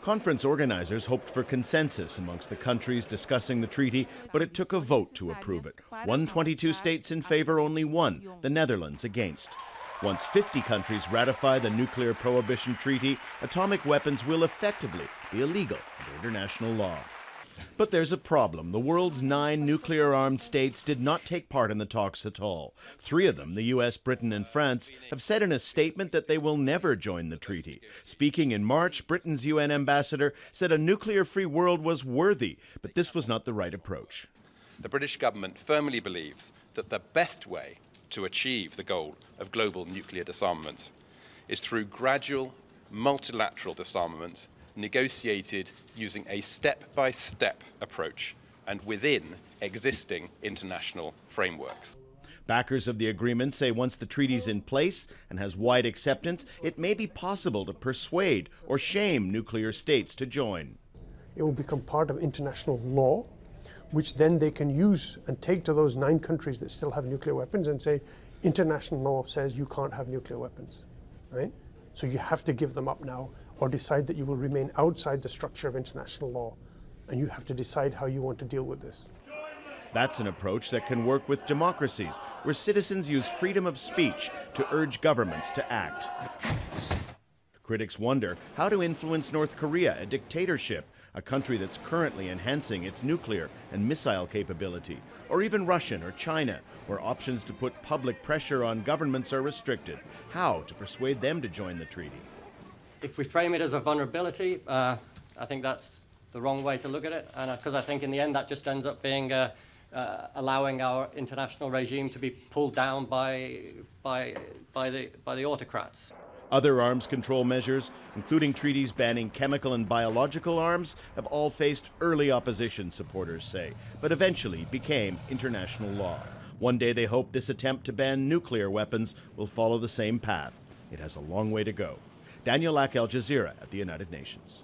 Conference organizers hoped for consensus amongst the countries discussing the treaty, but it took a vote to approve it. 122 states in favor, only one, the Netherlands, against. Once 50 countries ratify the Nuclear Prohibition Treaty, atomic weapons will effectively be illegal under international law. But there's a problem. The world's 9 nuclear-armed states did not take part in the talks at all. 3 of them, the US, Britain, and France, have said in a statement that they will never join the treaty. Speaking in March, Britain's UN ambassador said a nuclear-free world was worthy, but this was not the right approach. The British government firmly believes that the best way to achieve the goal of global nuclear disarmament is through gradual, multilateral disarmament negotiated using a step-by-step approach and within existing international frameworks. Backers of the agreement say once the treaty's in place and has wide acceptance, it may be possible to persuade or shame nuclear states to join. It will become part of international law, which then they can use and take to those 9 countries that still have nuclear weapons and say, international law says you can't have nuclear weapons, right? So you have to give them up now or decide that you will remain outside the structure of international law, and you have to decide how you want to deal with this. That's an approach that can work with democracies, where citizens use freedom of speech to urge governments to act. Critics wonder how to influence North Korea, a dictatorship, a country that's currently enhancing its nuclear and missile capability, or even Russia or China, where options to put public pressure on governments are restricted. How to persuade them to join the treaty? If we frame it as a vulnerability, I think that's the wrong way to look at it, and because I think in the end that just ends up being allowing our international regime to be pulled down by the autocrats. Other arms control measures, including treaties banning chemical and biological arms, have all faced early opposition, supporters say, but eventually became international law. One day they hope this attempt to ban nuclear weapons will follow the same path. It has a long way to go. Daniel Lack, Al Jazeera at the United Nations.